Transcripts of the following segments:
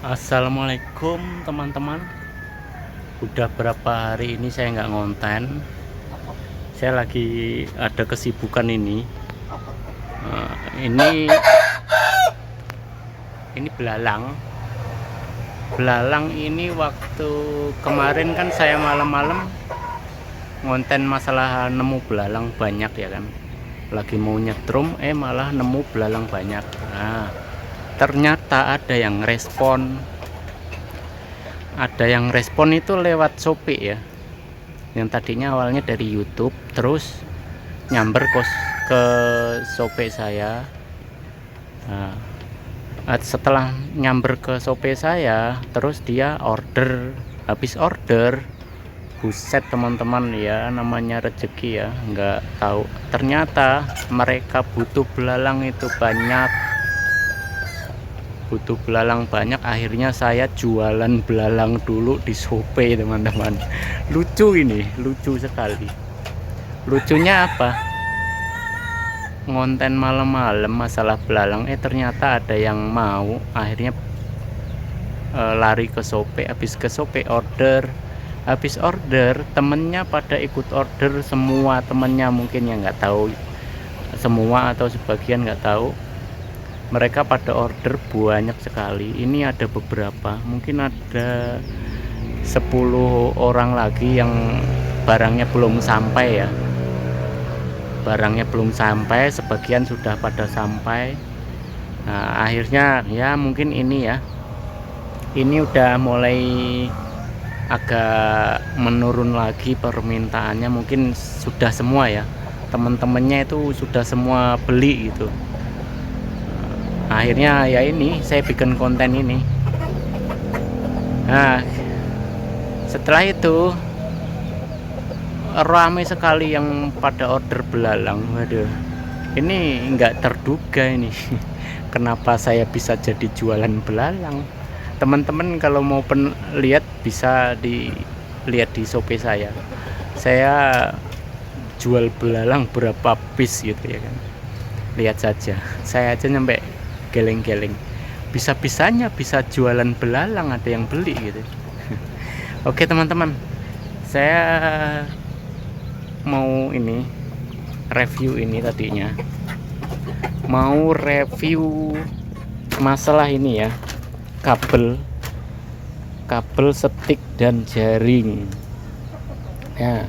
Assalamualaikum teman-teman. Udah berapa hari ini saya nggak ngonten. Saya lagi ada kesibukan ini. Eh, ini ini belalang. Belalang ini waktu kemarin kan saya malam-malam ngonten masalah nemu belalang banyak ya kan. Lagi mau nyetrum, malah nemu belalang banyak. Nah, ternyata ada yang respon itu lewat Shopee ya, yang tadinya awalnya dari YouTube terus nyamber ke Shopee saya. Nah, setelah nyamber ke Shopee saya terus dia habis order, buset teman-teman ya, namanya rezeki ya, nggak tahu ternyata mereka butuh belalang banyak. Akhirnya saya jualan belalang dulu di Shopee teman-teman. Lucu sekali. Lucunya apa, ngonten malam-malam masalah belalang, ternyata ada yang mau. Akhirnya lari ke Shopee, habis order temennya pada ikut order semua. Temennya mungkin yang nggak tahu semua atau sebagian nggak tahu, mereka pada order banyak sekali. Ini ada beberapa, mungkin ada 10 orang lagi yang barangnya belum sampai ya. Sebagian sudah pada sampai. Nah, akhirnya ya mungkin ini udah mulai agak menurun lagi permintaannya. Mungkin sudah semua ya, teman-temannya itu sudah semua beli gitu. Akhirnya ya ini saya bikin konten ini. Nah, setelah itu ramai sekali yang pada order belalang. Waduh, ini nggak terduga ini. Kenapa saya bisa jadi jualan belalang? Teman-teman kalau mau lihat bisa dilihat di Shopee saya. Saya jual belalang berapa piece gitu ya kan. Lihat saja, saya aja nyampe geleng-geleng. Bisa-bisanya bisa jualan belalang, ada yang beli gitu. Oke teman-teman, saya mau review tadinya mau review masalah ini ya, kabel setik dan jaring ya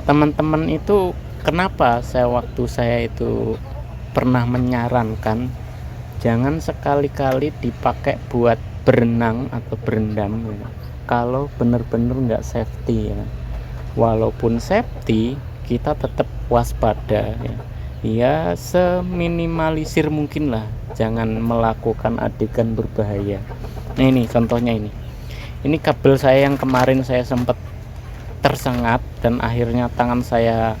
teman-teman. Itu kenapa waktu saya itu pernah menyarankan jangan sekali-kali dipakai buat berenang atau berendam ya, kalau bener-bener nggak safety ya. Walaupun safety, kita tetap waspada ya, seminimalisir mungkin lah, jangan melakukan adegan berbahaya. Nah, ini contohnya, ini kabel saya yang kemarin saya sempat tersengat dan akhirnya tangan saya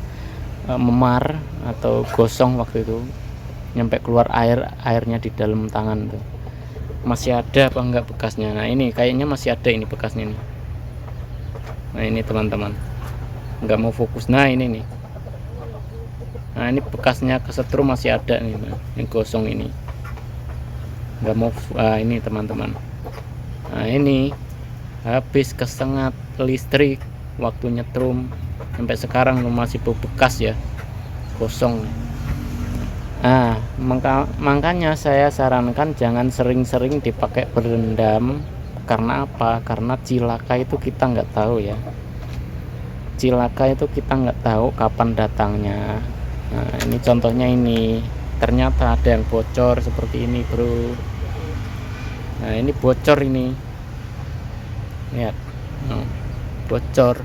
memar atau gosong waktu itu, nyampe keluar airnya di dalam tangan tuh. Masih ada apa enggak bekasnya? Nah, ini kayaknya masih ada ini bekasnya nih. Nah, ini teman-teman, nggak mau fokus. Nah, ini nih. Nah, ini bekasnya kesetrum masih ada nih, yang gosong ini. Nggak mau. Ini teman-teman. Nah, ini habis kesengat listrik waktu nyetrum, sampai sekarang masih bekas ya, gosong. Nah, makanya saya sarankan jangan sering-sering dipakai berendam. Karena apa? Karena cilaka itu kita nggak tahu ya. Kapan datangnya. Nah, ini contohnya ini. Ternyata ada yang bocor seperti ini, bro. Nah, ini bocor ini. Lihat. Bocor.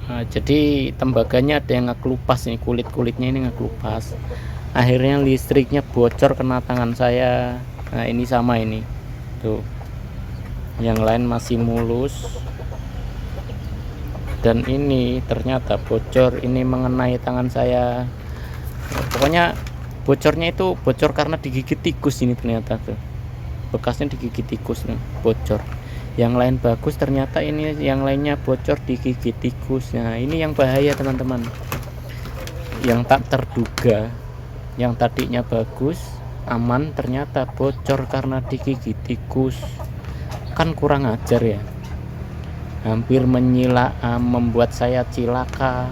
Nah, jadi tembaganya ada yang ngekelupas ini, kulitnya ini ngekelupas. Akhirnya listriknya bocor kena tangan saya. Nah, ini sama ini. Tuh. Yang lain masih mulus. Dan ini ternyata bocor, ini mengenai tangan saya. Pokoknya bocornya itu bocor karena digigit tikus ini ternyata tuh. Bekasnya digigit tikus nih, bocor. Yang lain bagus, ternyata ini yang lainnya bocor digigit tikus. Nah, ini yang bahaya teman-teman. Yang tak terduga, yang tadinya bagus aman, ternyata bocor karena digigit tikus. Kan kurang ajar ya, hampir membuat saya cilaka.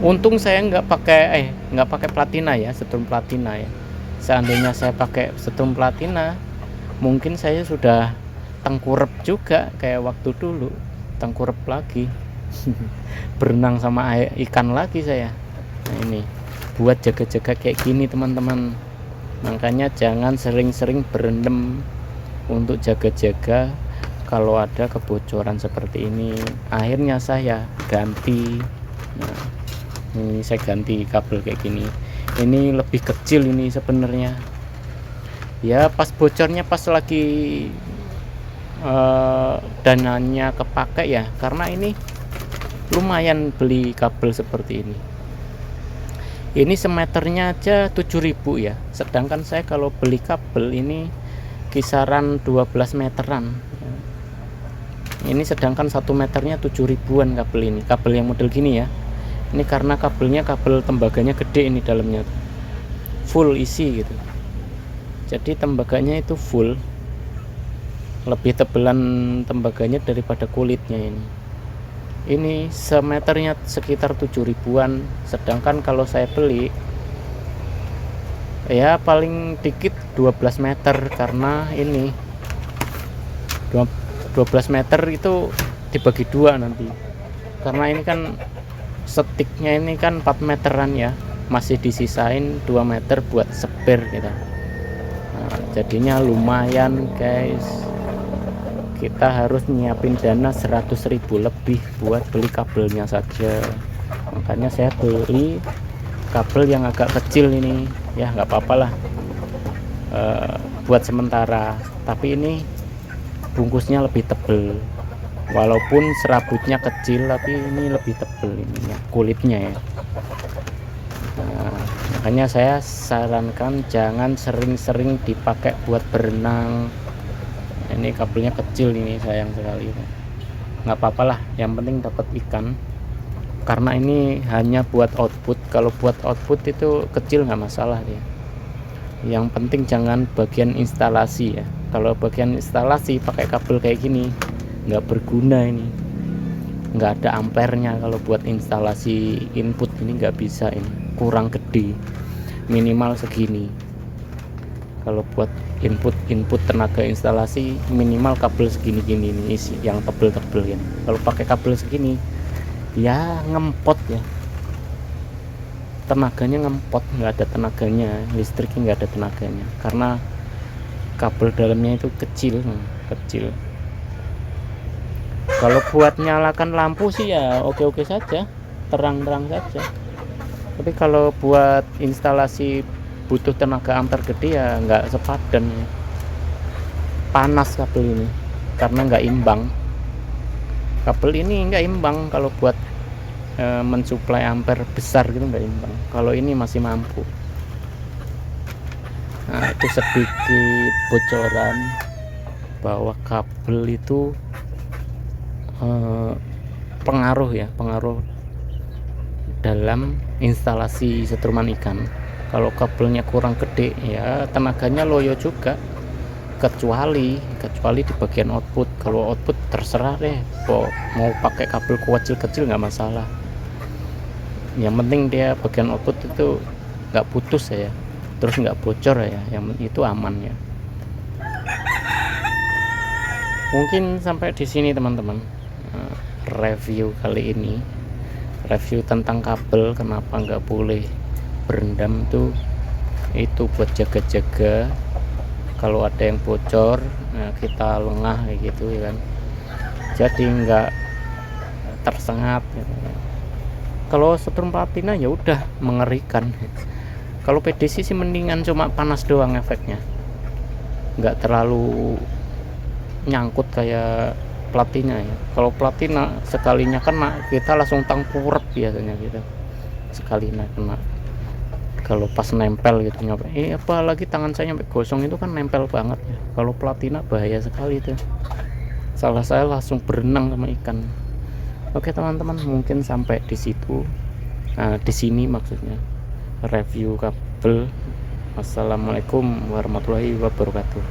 Untung saya nggak pakai platina ya, setrum platina ya. Seandainya saya pakai setrum platina, mungkin saya sudah tengkurap juga kayak waktu dulu, tengkurap lagi. Berenang sama ikan lagi saya. Nah ini buat jaga-jaga kayak gini teman-teman, makanya jangan sering-sering berendam untuk jaga-jaga kalau ada kebocoran seperti ini. Akhirnya saya ganti. Nah, ini saya ganti kabel kayak gini. Ini lebih kecil ini sebenarnya ya, pas bocornya pas lagi dananya kepake ya, karena ini lumayan beli kabel seperti ini semeternya aja 7.000 ya, sedangkan saya kalau beli kabel ini kisaran 12 meteran ini, sedangkan 1 meternya 7.000-an kabel ini, kabel yang model gini ya. Ini karena kabelnya kabel tembaganya gede, ini dalamnya full isi gitu, jadi tembaganya itu full, lebih tebelan tembaganya daripada kulitnya ini semeternya sekitar 7.000-an, sedangkan kalau saya beli ya paling dikit 12 meter, karena ini 12 meter itu dibagi dua nanti, karena ini kan stiknya ini kan 4 meteran ya, masih disisain 2 meter buat spare gitu. Nah, jadinya lumayan guys, kita harus nyiapin dana 100.000 lebih buat beli kabelnya saja. Makanya saya beli kabel yang agak kecil ini ya, nggak apa-apa lah buat sementara, tapi ini bungkusnya lebih tebel, walaupun serabutnya kecil tapi ini lebih tebel ininya, kulitnya ya. Nah, makanya saya sarankan jangan sering-sering dipakai buat berenang. Ini kabelnya kecil ini, sayang sekali, nggak apa-apa lah, yang penting dapat ikan, karena ini hanya buat output. Kalau buat output itu kecil nggak masalah ya, yang penting jangan bagian instalasi ya. Kalau bagian instalasi pakai kabel kayak gini nggak berguna, ini nggak ada ampernya. Kalau buat instalasi input ini nggak bisa, ini kurang gede, minimal segini. Kalau buat input tenaga instalasi minimal kabel segini-gini ini isi yang tebel-tebel ya. Kalau pakai kabel segini ya ngempot ya, tenaganya ngempot, nggak ada tenaganya, listriknya nggak ada tenaganya, karena kabel dalamnya itu kecil. Kalau buat nyalakan lampu sih ya oke-oke saja, terang-terang saja. Tapi kalau buat instalasi butuh tenaga ampere gede ya nggak sepadan ya. Panas kabel ini karena nggak imbang. Kabel ini nggak imbang kalau buat mensuplai ampere besar gitu, nggak imbang. Kalau ini masih mampu. Nah, itu sedikit bocoran bahwa kabel itu pengaruh dalam instalasi setruman ikan. Kalau kabelnya kurang gede ya tenaganya loyo juga, kecuali di bagian output. Kalau output terserah deh, mau pakai kabel kecil nggak masalah, yang penting dia bagian output itu nggak putus ya, terus nggak bocor ya, yang itu aman ya. Mungkin sampai di sini teman-teman review kali ini, review tentang kabel kenapa nggak boleh berendam tuh, itu buat jaga-jaga kalau ada yang bocor. Nah, kita lengah kayak gitu ya kan, jadi nggak tersengat gitu. Kalau setrum platina ya udah mengerikan. Kalau PDC sih mendingan cuma panas doang efeknya, nggak terlalu nyangkut kayak platina ya. Kalau platina sekalinya kena kita langsung tengkurap biasanya gitu, sekalinya kena. Kalau pas nempel gitu nyampe, apalagi tangan saya nyampe gosong itu kan nempel banget ya. Kalau platina bahaya sekali tuh. Salah saya langsung berenang sama ikan. Oke teman-teman, mungkin sampai di situ. Nah, di sini maksudnya review kabel Wassalamualaikum warahmatullahi wabarakatuh.